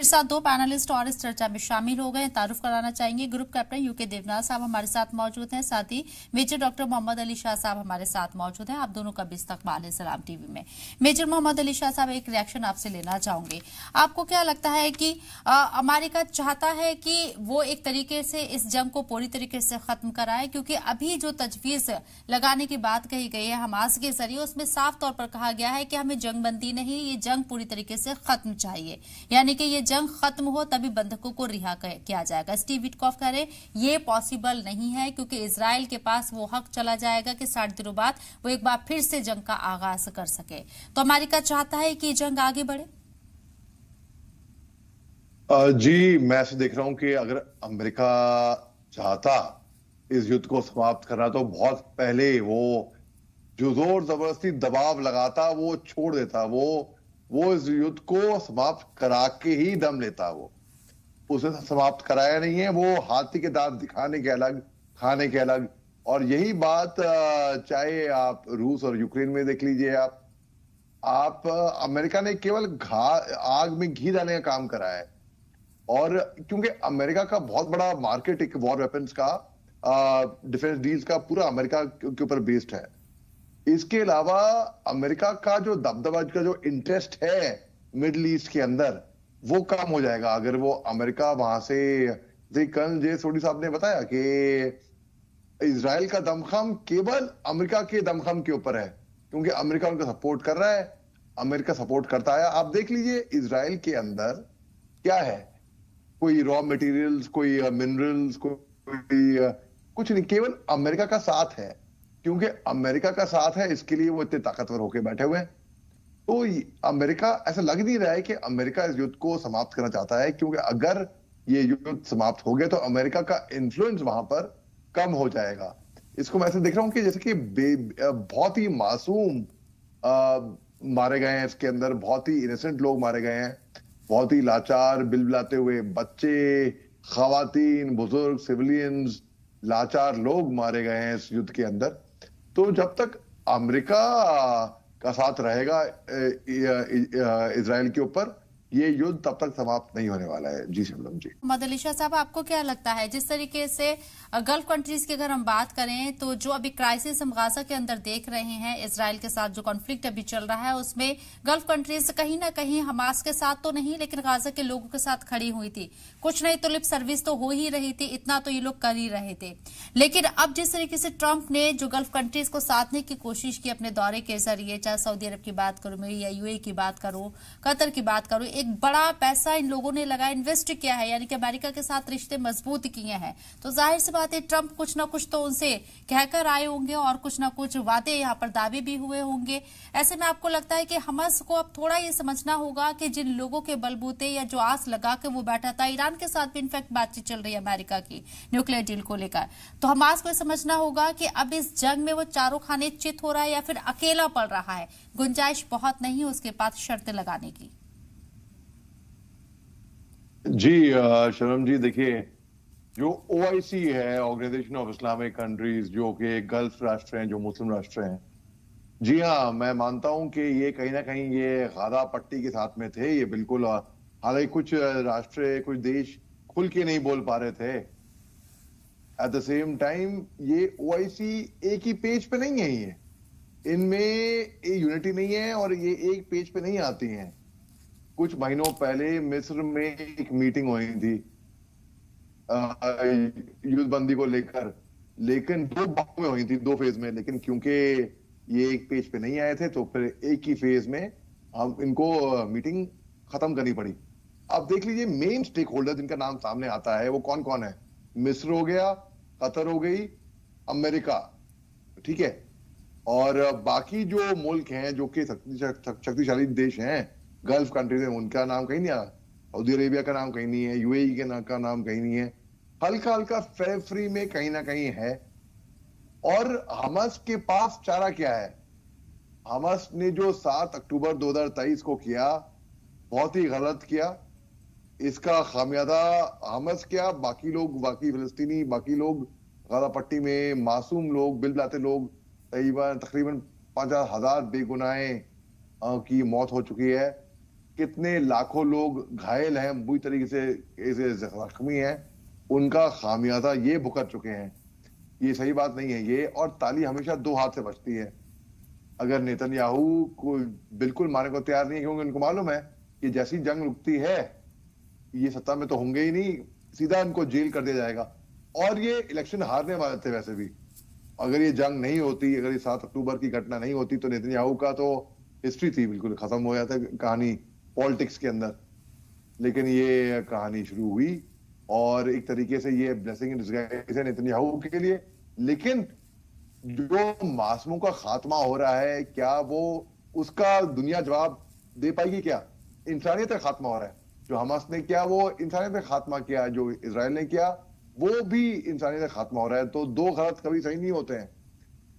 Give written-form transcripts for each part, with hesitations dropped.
मेरे साथ दो पैनलिस्ट और इस चर्चा में शामिल हो गए। तारुफ कराना चाहेंगे ग्रुप कैप्टन यूके देवनाथ साहब हमारे साथ मौजूद हैं, साथ ही मेजर डॉक्टर मोहम्मद अली शाह साहब हमारे साथ मौजूद हैं। आप दोनों का भी इस्तकबाल है सलाम टीवी में। मेजर मोहम्मद अली शाह साहब, एक रिएक्शन आपसे लेना चाहूंगे। आपको क्या लगता है कि अमेरिका चाहता है कि वो एक तरीके से इस जंग को पूरी तरीके से खत्म कराए? क्योंकि अभी जो तजवीज लगाने की बात कही गई है हमास के जरिए, उसमें साफ तौर पर कहा गया है कि हमें जंगबंदी नहीं, ये जंग पूरी तरीके से खत्म चाहिए, यानी कि ये जंग खत्म हो तभी बंधकों को रिहा किया जाएगा। स्टीव विटकॉफ कह रहे ये पॉसिबल नहीं है, क्योंकि इजराइल के पास वो हक चला जाएगा कि 60 दिनों बाद वो एक बार फिर से जंग का आगाज कर सके। तो अमेरिका चाहता है कि जंग आगे बढ़े। जी, मैं ऐसे देख रहा हूं कि अगर अमेरिका चाहता इस युद्ध को समाप्त करना तो बहुत पहले वो जो जोर जबरदस्ती दबाव लगाता वो छोड़ देता। वो इस युद्ध को समाप्त करा के ही दम लेता। वो उसे समाप्त कराया नहीं है। वो हाथी के दांत दिखाने के अलग, खाने के अलग। और यही बात चाहे आप रूस और यूक्रेन में देख लीजिए। आप अमेरिका ने केवल आग में घी डालने का काम करा है। और क्योंकि अमेरिका का बहुत बड़ा मार्केट एक वॉर वेपन्स का, डिफेंस डील्स का पूरा अमेरिका के ऊपर बेस्ड है। इसके अलावा अमेरिका का जो दबदबा का जो इंटरेस्ट है मिडिल ईस्ट के अंदर, वो कम हो जाएगा अगर वो अमेरिका वहां से, कर्नल जे सोडी साहब ने बताया कि इजराइल का दमखम केवल अमेरिका के दमखम के ऊपर है, क्योंकि अमेरिका उनका सपोर्ट कर रहा है। अमेरिका सपोर्ट करता है। आप देख लीजिए इजराइल के अंदर क्या है, कोई रॉ मटेरियल्स, कोई मिनरल्स, कोई कुछ नहीं, केवल अमेरिका का साथ है। क्योंकि अमेरिका का साथ है, इसके लिए वो इतने ताकतवर होकर बैठे हुए हैं। तो अमेरिका, ऐसा लग नहीं रहा है कि अमेरिका इस युद्ध को समाप्त करना चाहता है, क्योंकि अगर ये युद्ध समाप्त हो गया तो अमेरिका का इन्फ्लुएंस वहां पर कम हो जाएगा। इसको मैं ऐसे देख रहा हूं कि जैसे कि बहुत ही मासूम मारे गए हैं इसके अंदर, बहुत ही इनोसेंट लोग मारे गए हैं, बहुत ही लाचार बिलबिलाते हुए बच्चे, खवातीन, बुजुर्ग, सिविलियंस, लाचार लोग मारे गए हैं इस युद्ध के अंदर। तो जब तक अमेरिका का साथ रहेगा इजराइल के ऊपर, ये युद्ध तब तक समाप्त नहीं होने वाला है। जी शबनम जी। मोहम्मद अली शाह साहब, आपको क्या लगता है, जिस तरीके से गल्फ कंट्रीज की अगर हम बात करें तो जो अभी क्राइसिस हम गाजा के अंदर देख रहे हैं, इजराइल के साथ जो कॉन्फ्लिक्ट अभी चल रहा है, उसमें गल्फ कंट्रीज कहीं ना कहीं हमास के साथ तो नहीं, लेकिन गाजा के लोगों के साथ खड़ी हुई थी। कुछ नहीं तो लिप सर्विस तो हो ही रही थी, इतना तो ये लोग कर ही रहे थे। लेकिन अब जिस तरीके से ट्रंप ने जो गल्फ कंट्रीज को साधने की कोशिश की अपने दौरे के जरिए, चाहे सऊदी अरब की बात करूं मैं, या यूएई की बात करूं, कतर की बात करूं, एक बड़ा पैसा इन लोगों ने लगाया, इन्वेस्ट किया है, यानी कि अमेरिका के साथ रिश्ते मजबूत किए हैं। तो जाहिर सी बात है ट्रंप कुछ ना कुछ तो उनसे कहकर आए होंगे और कुछ ना कुछ वादे यहाँ पर दावे भी हुए होंगे। ऐसे में आपको लगता है कि हमास को अब थोड़ा ये समझना होगा कि जिन लोगों के बलबूते या जो आस लगा के वो बैठा था, ईरान के साथ भी इनफैक्ट बातचीत चल रही है अमेरिका की न्यूक्लियर डील को लेकर, तो हमास को समझना होगा कि अब इस जंग में वो चारों खाने चित हो रहा है या फिर अकेला पड़ रहा है। गुंजाइश बहुत नहीं उसके पास शर्तें लगाने की। जी शर्म जी, देखिए, जो ओआईसी है, ऑर्गेनाइजेशन ऑफ इस्लामिक कंट्रीज, जो कि गल्फ राष्ट्र हैं, जो मुस्लिम राष्ट्र हैं, जी हाँ, मैं मानता हूं कि ये कहीं ना कहीं ये गाजा पट्टी के साथ में थे। ये बिल्कुल, हालांकि कुछ राष्ट्र, कुछ देश खुल के नहीं बोल पा रहे थे। एट द सेम टाइम ये ओआईसी एक ही पेज पे नहीं है। ये इनमें ये यूनिटी नहीं है और ये एक पेज पे नहीं आती हैं। कुछ महीनों पहले मिस्र में एक मीटिंग हुई थी युद्धबंदी को लेकर, लेकिन दो भागों में हुई थी, दो फेज में। लेकिन क्योंकि ये एक पेज पे नहीं आए थे तो फिर एक ही फेज में हम इनको मीटिंग खत्म करनी पड़ी। अब देख लीजिए मेन स्टेक होल्डर जिनका नाम सामने आता है वो कौन कौन है। मिस्र हो गया, कतर हो गई, अमेरिका, ठीक है, और बाकी जो मुल्क हैं जो कि शक्तिशाली देश हैं, गल्फ कंट्रीज हैं, उनका नाम कहीं नहीं आया। सऊदी अरेबिया का नाम कहीं नहीं है, यूएई का नाम कहीं नहीं है। हल्का हल्का फ्री में कहीं ना कहीं है। और हमास के पास चारा क्या है? हमास ने जो 7 अक्टूबर 2023 को किया, बहुत ही गलत किया। इसका खामियाजा हमास क्या, बाकी लोग, बाकी फिलिस्तीनी, बाकी लोग, गाजा पट्टी में मासूम लोग, बिलबिलाते लोग, तकरीबन 50,000 बेगुनाहे की मौत हो चुकी है। कितने लाखों लोग घायल हैं, बुरी तरीके से जख्मी हैं, उनका खामियाजा ये भुगत चुके हैं। ये सही बात नहीं है ये, और ताली हमेशा दो हाथ से बजती है। अगर नेतन्याहू को बिल्कुल मारने को तैयार नहीं है, क्योंकि उनको मालूम है कि जैसी जंग रुकती है ये सत्ता में तो होंगे ही नहीं, सीधा इनको जेल कर दिया जाएगा। और ये इलेक्शन हारने वाले थे वैसे भी। अगर ये जंग नहीं होती, अगर ये 7 अक्टूबर की घटना नहीं होती, तो नेतन्याहू का तो हिस्ट्री थी, बिल्कुल खत्म हो जाता कहानी पॉलिटिक्स के अंदर। लेकिन ये कहानी शुरू हुई और एक तरीके से ये ब्लेसिंग इन डिस्गाइज है नेतन्याहू के लिए। लेकिन जो मासूमों का खात्मा हो रहा है, क्या वो उसका दुनिया जवाब दे पाएगी? क्या इंसानियत का खात्मा हो रहा है? जो हमास ने किया वो इंसानियत का खात्मा किया, जो इजराइल ने किया वो भी इंसानियत का खात्मा हो रहा है। तो दो गलत कभी सही नहीं होते हैं।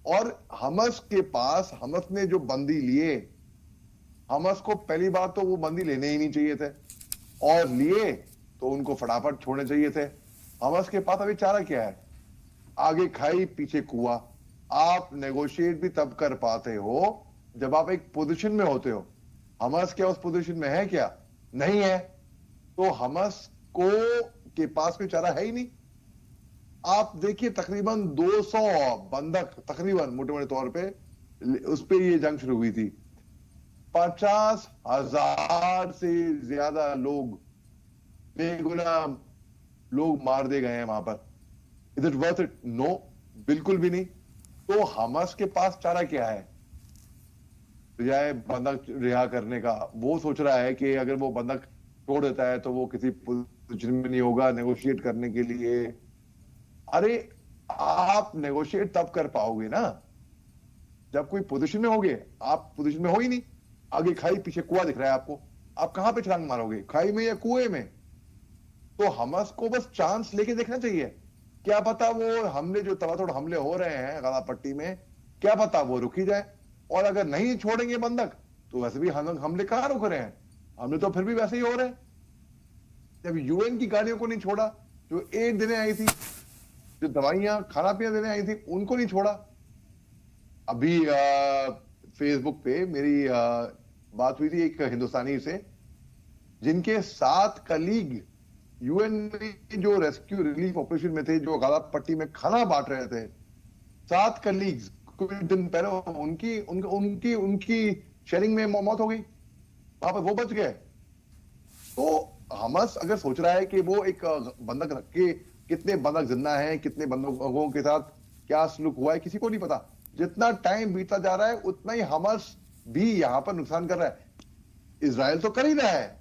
और हमास के पास, हमास ने जो बंदी लिए, हमास को पहली बार तो वो बंदी लेने ही नहीं चाहिए थे, और लिए तो उनको फटाफट छोड़ने चाहिए थे। हमास के पास अभी चारा क्या है? आगे खाई पीछे कुआं। आप नेगोशिएट भी तब कर पाते हो जब आप एक पोजीशन में होते हो। हमास क्या उस पोजीशन में है? क्या नहीं है। तो हमास को के पास कोई चारा है ही नहीं। आप देखिए तकरीबन 200 बंधक, तकरीबन मोटे मोटे तौर पे उस पे ये जंग शुरू हुई थी। 50,000 से ज्यादा लोग, बेगुनाह लोग मार दिए गए हैं वहां पर। Is it worth it? No, बिल्कुल भी नहीं। तो हमास के पास चारा क्या है? बजाय बंधक रिहा करने का, वो सोच रहा है कि अगर वो बंधक छोड़ देता है तो वो किसी पोजीशन में नहीं होगा नेगोशिएट करने के लिए। अरे आप नेगोशिएट तब कर पाओगे ना जब कोई पोजीशन में होगे। आप पोजीशन में हो ही नहीं। आगे खाई पीछे कुआं दिख रहा है आपको, आप कहां पे छलांग मारोगे? खाई में या कुएं में? तो हमास को बस चांस लेके देखना चाहिए। क्या पता वो हमले, जो तबातोड़ हमले हो रहे हैं गजा पट्टी में, क्या पता वो रुकी जाए। और अगर नहीं छोड़ेंगे बंधक तो वैसे भी हमले कहां रुक रहे हैं? हमले तो फिर भी वैसे ही हो रहे हैं। जब यूएन की गाड़ियों को नहीं छोड़ा, जो एड देने आई थी, जो दवाइयां खाना पीना देने आई थी, उनको नहीं छोड़ा। अभी फेसबुक पे मेरी बात हुई थी एक हिंदुस्तानी से, जिनके 7 कलीग यूएन में जो रेस्क्यू रिलीफ ऑपरेशन में थे, जो गजा पट्टी में खाना बांट रहे थे, 7 कलीग्स कुछ दिन पहले उनकी शेयरिंग में मौत हो गई, वहां पर वो बच गए। तो हमास अगर सोच रहा है कि वो एक बंधक रख के, कितने बंधक जिंदा हैं, कितने बंधकों के साथ क्या सलूक हुआ है, किसी को नहीं पता। जितना टाइम बीतता जा रहा है उतना ही हमास भी यहां पर नुकसान कर रहा है। इजराइल तो कर ही रहा है,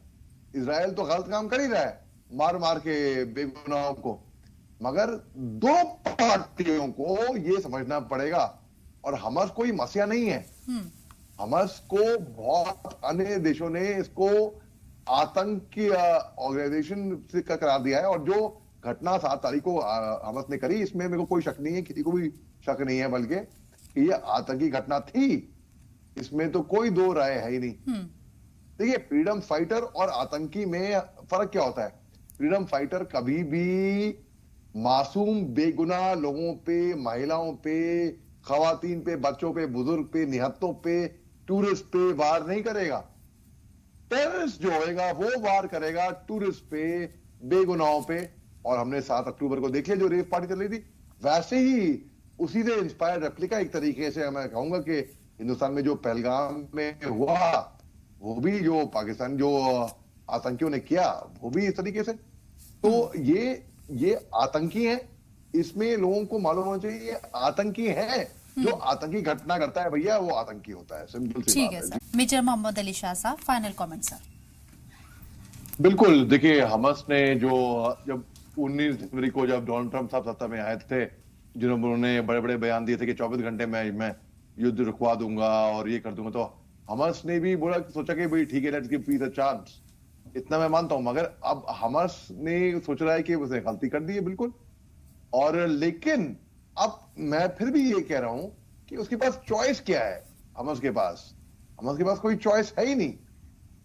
इजराइल तो गलत काम कर ही रहा है, मार मार के बेगुनाहों को। मगर दो पार्टियों को ये समझना पड़ेगा। और हमास कोई मसीहा नहीं है। हमास को बहुत अन्य देशों ने इसको आतंकी ऑर्गेनाइजेशन से करार दिया है। और जो घटना 7 तारीख को हमास ने करी, इसमें मेरे को कोई शक नहीं है, किसी को भी शक नहीं है, बल्कि ये आतंकी घटना थी, इसमें तो कोई दो राय है ही नहीं। देखिए, फ्रीडम फाइटर और आतंकी में फर्क क्या होता है? फ्रीडम फाइटर कभी भी मासूम बेगुनाह लोगों पे, महिलाओं पे, खवातीन पे, बच्चों पे, बुजुर्ग पे, निहत्तों पे, टूरिस्ट पे वार नहीं करेगा। टेररिस्ट जो होएगा वो वार करेगा टूरिस्ट पे, बेगुनाहों पे। और हमने 7 अक्टूबर को देख लिया जो रेप पार्टी चल रही थी, वैसे ही उसी से इंस्पायर्ड रेप्लिका एक तरीके से मैं कहूंगा कि हिंदुस्तान में जो पहलगाम में हुआ, वो भी जो पाकिस्तान जो आतंकियों ने किया, वो भी इस तरीके से। तो ये आतंकी है, इसमें लोगों को मालूम होना चाहिए ये आतंकी है। जो आतंकी घटना करता है भैया, वो आतंकी होता है। सिंपल सी बात है सर। मेजर मोहम्मद अली शाह साहब, फाइनल कमेंट सर। बिल्कुल, देखिए हमास ने जो जब 19 जनवरी को जब डोनाल्ड ट्रंप साहब सत्ता में आए थे, जिन्होंने बड़े बड़े बयान दिए थे कि 24 घंटे में मैं युद्ध रुकवा दूंगा और ये कर दूंगा, तो हमास ने भी बोला, सोचा कि भाई ठीक है, let's give piece a chance. इतना मैं मानता हूं। मगर अब हमास ने सोच रहा है कि उसने गलती कर दी है, बिल्कुल। और लेकिन अब मैं फिर भी ये कह रहा हूं कि उसके पास चॉइस क्या है? हमास के पास कोई चॉइस है ही नहीं।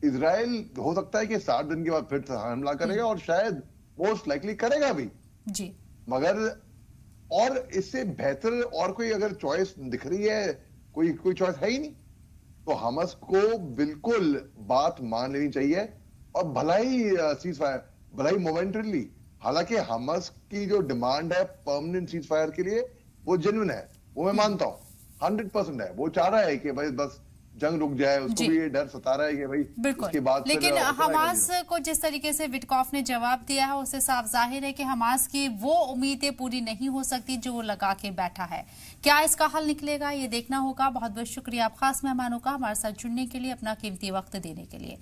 इजराइल हो सकता है कि 60 दिन के बाद फिर हमला करेगा, और शायद मोस्ट लाइकली करेगा भी जी। मगर और इससे बेहतर और कोई अगर चॉइस दिख रही है, कोई चॉइस है ही नहीं। तो हमास को बिल्कुल बात मान लेनी चाहिए और भला ही सीज फायर, भला ही मोमेंटरीली। हालांकि हमास की जो डिमांड है परमानेंट सीज फायर के लिए वो जेन्युइन है, वो मैं मानता हूँ 100% है। वो चाह रहा है कि भाई बस जंग रुक जाए, उसको भी ये डर सता रहा है कि भाई बिल्कुल। इसके बाद लेकिन हमास को जिस तरीके से विटकॉफ ने जवाब दिया है उससे साफ जाहिर है कि हमास की वो उम्मीदें पूरी नहीं हो सकती जो वो लगा के बैठा है। क्या इसका हल निकलेगा ये देखना होगा। बहुत बहुत शुक्रिया आप खास मेहमानों का हमारे साथ जुड़ने के लिए, अपना कीमती वक्त देने के लिए।